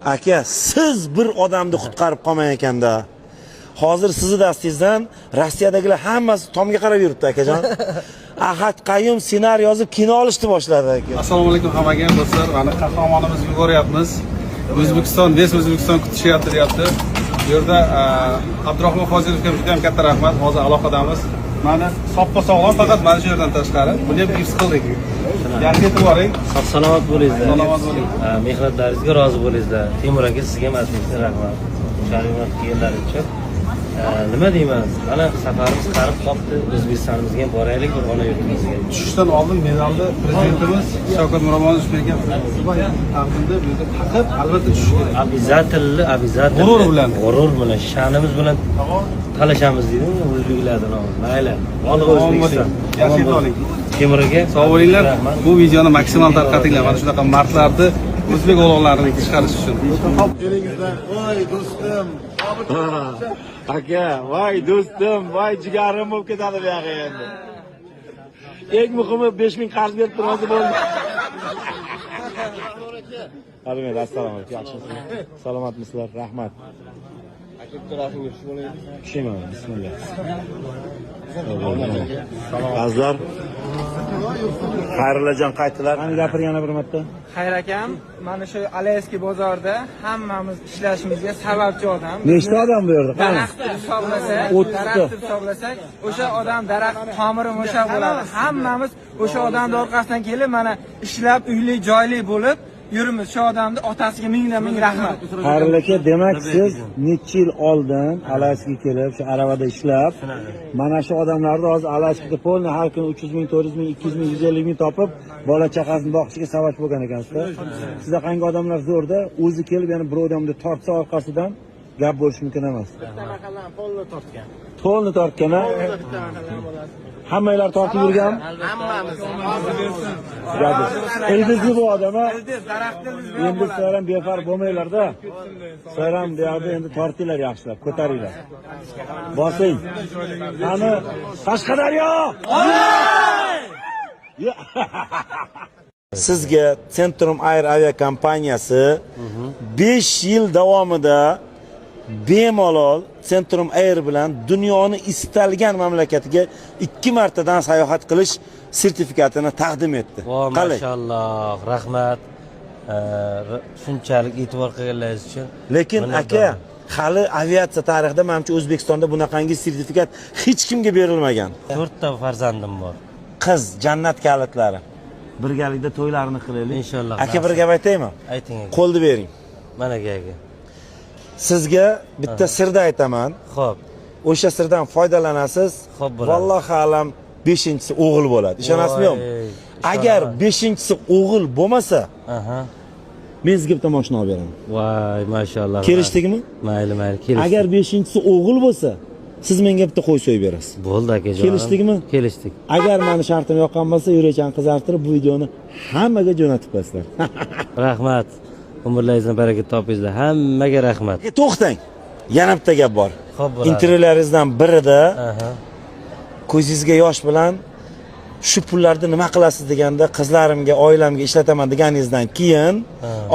Aka, siz bir odamni qutqarib qolmang ekanda. Hozir sizni dastingizdan Rossiyadagilar hammasi tomga qarab yuribdi akajon. Ahad Qayum ssenariy yozib kino olishni boshladi aka. Assalomu alaykum hammaga do'stlar. Mana qahramonimizni yuboryapmiz. O'zbekiston, des O'zbekiston kutishyapti deyapti. Bu yerda Abdurahmon Hozirovga juda ham katta rahmat. Hozir aloqadamiz. Mana soppa sog'lom, faqat mana shu yerdan tashqari. Buni ham his qildik. Yangi yetib boring. Salomat bo'linglar. Salomat bo'ling. Mehnatlaringizga rozi bo'linglar. Temur aka sizga ham rahmat. Sharifat kelganlar uchun. Nima deyman? Mana safarimiz qarib qoldi. O'zbekistonimizga ham boraylik, bir ona yurtimizga. Tushishdan oldin medalni prezidentimiz Shavkat Miromonovich bergan taqdirda bu yerda taqib albatta tushish kerak. Обязательно. G'urur bilan, sha'nimiz bilan talashamiz deydi o'zbeklardan. Mayli. Olg'a O'zbekiston. Yaxshi oling. Temur aka, sog' bo'linglar. Bu videoni maksimal tarqatinglar. Mana shunaqa martlarni o'zbek o'g'loqlarini chiqarish uchun. Voy do'stim. Aka, voy do'stim, voy jigarim bo'lib ketadi bu yoqqa endi. Eng muhimi 5000 qarz berib turmasa bo'ldi. Rahmat, assalomu alaykum. Yaxshimisizlar? Salomatmisizlar? Rahmat. Kishima, bismillah. Azlar. Xayrlajon qaytdilar. Qani gapir yana bir marta. Xayr akam, mana shu Alayski bozorda hammamiz ishlashimizga sababchi odam. Nechta odam bu yerda? Qani? Daraxt hisoblasak, o'sha odam daraxt tomiri o'sha bo'ladi. Hammamiz o'sha odamning orqasidan kelib, mana ishlab, uyli, joyli bo'lib yurimiz. Shu odamning otasiga ming rahmat. Xayrli aka, demak siz necha yil oldin Alayskiga kelib, shu aravada ishlab, mana shu odamlarni hozir Alayskida polni har kuni 300 ming, 400 ming, 200 ming, 150 ming topib, bola chaqasini boqishga sabab bo'lgan ekansizlar. Sizda qanday odamlar zo'rda, o'zi kelib yana bir odamni tortsa orqasidan gap bo'lishi mumkin emas. Polni tortgan. Polni tortgan a? Hammanglar tortib yurgan? Hammamiz. Ildizni bu odam a? Ildiz daraxtimiz Endi sizlar ham befarq bo'lmanglar-da. Sizlar ham bu yerda endi tortinglar yaxshilab, ko'taringlar. Bosing. Qani Qashqadaryo! Sizga Centrum Air aviakompaniyasi 5 yil davomida bemalol Centrum Air bilan dunyoni istalgan mamlakatiga 2 martadan sayohat qilish sertifikatini taqdim etdi. Maşallah, rahmat. Shunchalik e'tibor qilganlaringiz uchun. Lekin aka, hali aviatsiya tarixida menimcha O'zbekistonda bunaqangi sertifikat hech kimga berilmagan. 4 ta farzandim bor. Qiz jannat kalitlari. Birgalikda to'ylarini qilaylik. Inshaalloh. Aka, bir gap aytaymi? Ayting aka. Qo'lni bering. Mana aka. Sizga bitta sirni aytaman. Xo'p. O'sha sirdan foydalanasiz. Vallohi alam 5-inchisi o'g'il bo'ladi. Ishonasizmi yo'qmi? Agar 5-inchisi o'g'il bo'lmasa, men sizga bitta mashina olib beraman. Voy, mashallah. Kelishdikmi? Mayli, kelishdik. Agar 5-inchisi o'g'il bo'lsa, siz menga bitta qo'y so'yib berasiz. Bo'ldi akajon. Kelishdikmi? Kelishdik. Agar meni shartim yoqqan bo'lsa, yurakchani qizartirib bu videoni hammaga jo'natib qo'yasizlar. Rahmat. Umrlaringizni baraka topingizlar. Hammaga rahmat. To'xtang. Yana bitta gap bor. Xo'p, intervyularingizdan birida ko'zingizga yosh bilan shu pullarni nima qilasiz deganda, qizlarimga, oilamga ishlataman deganingizdan keyin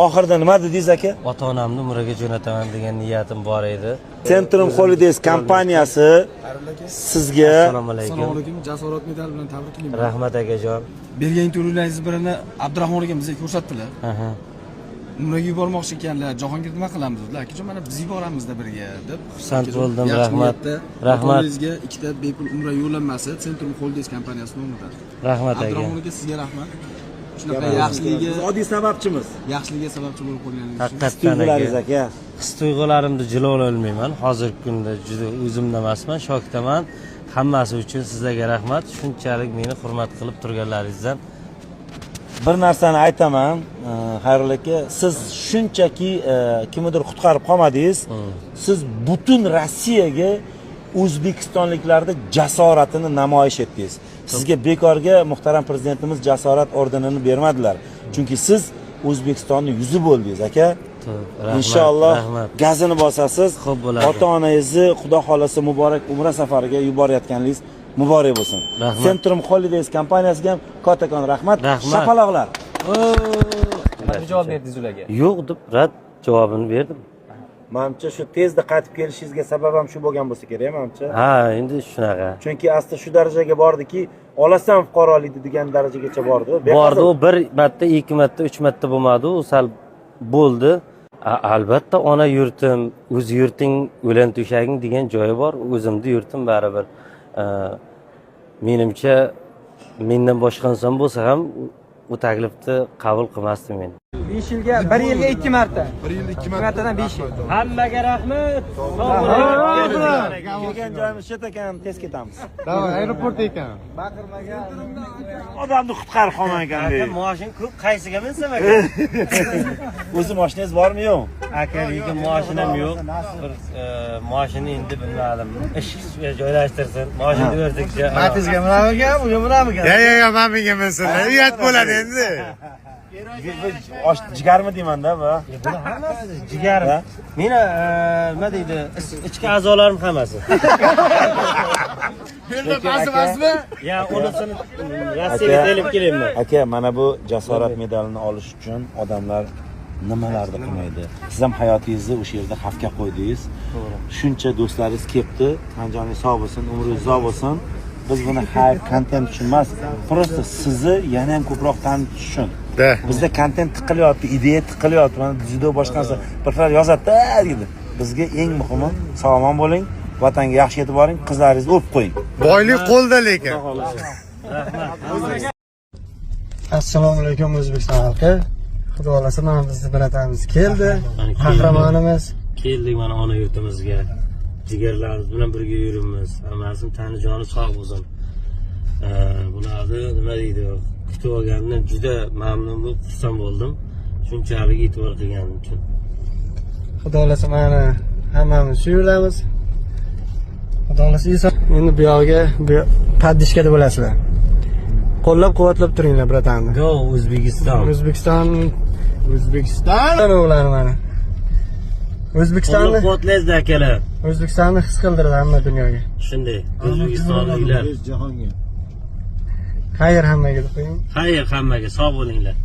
oxirida nima dedingiz aka? Ota-onamni umraga jo'nataman degan niyatim bor edi. Centrum Holidays kompaniyasi sizga Assalomu alaykum. Jasorat medali bilan tabriklayman. Rahmat akajon. Bergan intervyularingiz birini Abdurahmon aka bizga ko'rsatdilar. Umraga yubormoqchi ekanlar. Jahongir nima qilamiz dedilar? Akajon, mana biz yuboramizda birga deb. Xursand bo'ldim, rahmat. Rahmat. Sizga ikkita bepul umra yo'llanmasi Centrum Holidays kompaniyasi nomidan. Rahmat aka. Abdurahmon aka sizga rahmat. Shunaqa yaxshiligiga, oddiy sababchimiz. yaxshiligiga sababchi bo'lib qolganingiz uchun. Haqiqatdan aka. His-tuyg'ularimni jilovolmayman. Hozirgi kunda juda o'zimda emasman, shokdaman. Hammasi uchun sizlarga rahmat. Shunchalik meni hurmat qilib turganlaringizdan. Bir narsani aytaman, Xayrul aka, siz shunchaki kimnidir qutqarib qolmadingiz. Siz butun Rossiyaga o'zbekistonliklarda jasoratini namoyish etdingiz. Sizga bekorga muhtaram prezidentimiz jasorat ordenini bermadilar. Chunki siz O'zbekistonning yuzi bo'ldingiz, aka. Inshaalloh gazini bosasiz. Ota-onangizni Xudo xolasa muborak umra safariga yuborayotganingiz muborak bo'lsin. Centrum Holidays kompaniyasiga ham kattakon rahmat. Shapaloqlar. Nima javob berdingiz ularga? Yo'q deb rad javobini berdim. Menimcha shu tezda qaytib kelishingizga sabab ham shu bo'lgan bo'lsa kerak, menimcha. Ha, endi shunaqa. Chunki asli shu darajaga bordiki, olasan fuqarolikni degan darajagacha bordi. Bordi, u bir marta, ikki marta, uch marta bo'lmadi, u sal bo'ldi. Albatta ona yurtim, o'z yurting, o'lan to'shaging degan joyi bor. O'zimni yurtim baribir. Menimcha mendan boshqa inson bo'lsa ham bu taklifni qabul qilmasdim men. 5 yilga 1 yilga 2 marta. 1 yilga 2 martadan 5 yil. Hammaga rahmat. Kelgan joyimiz chet ekan, tez ketamiz. Davay, aeroport ekan. Odamni qutqarib qolmagan Aka, mashina ko'p, qaysiga minsam aka? O'zi mashinangiz bormi yo'q? Aka, lekin mashinam yo'q. Bir mashina endi bilmadim. Ishga joylashtirsin. Mashina o'rdikcha. Matizga bunamikan, buga bunamikan. Yo'q, men menga minsinlar. Uyat bo'ladi endi. Osh jigarmi deyman-da bu. Buni hammasi jigarim. Meni nima deydi? Ichki a'zolarim hammasi. Belda ba'zi-ba'zimi? Ya, unisini Rossiyaga elib kelayman. Aka, mana bu jasorat medalini olish uchun odamlar nimalarni qilmaydi. Siz ham hayotingizni o'sha yerda xavfga qo'ydingiz. Shuncha do'stlaringiz kelibdi. Tanjoningiz sog' bo'lsin, umringiz uzoq bo'lsin. Biz buni hype, kontent uchun emas, просто sizni yana ham ko'proq tanitish uchun. Bizda kontent tiqilyapti, ideya tiqilyapti. Mana judo boshqasi birlar yozadi dedi. Bizga eng muhimi sog'lom bo'ling, vatanga yaxshi yetib boring, qizlaringizni o'pib qo'ying. Boylik qo'lda lekin. Assalomu alaykum O'zbekiston xalqi. Xudo xolasa mana bizni biratamiz keldi. Qahramonimiz Keldik mana ona yurtimizga. Jigarlarimiz bilan birga yuribmiz. Hammasini tani joni sog' bo'lsin. Bularni nima deydi? Kutib olganimdan juda mamnun bo'lib, xursand bo'ldim. Shunchalik e'tibor qilganim uchun. Xudo xolasa mana hammamiz shu yuramiz. Xudo xolasa endi bu yoqqa paddishkada bo'lasizlar. Qo'llab-quvvatlab turinglar biratamni. Go O'zbekiston. O'zbekiston o'g'lari mana. O'zbekistonni Qo'llab-quvvatlaysiz akalar. O'zbekistonni his qildiradi hamma dunyoga. Shunday. O'zbekistonliklar. Xayr hammaga deb qo'ying. Xayr hammaga, sog' bo'linglar.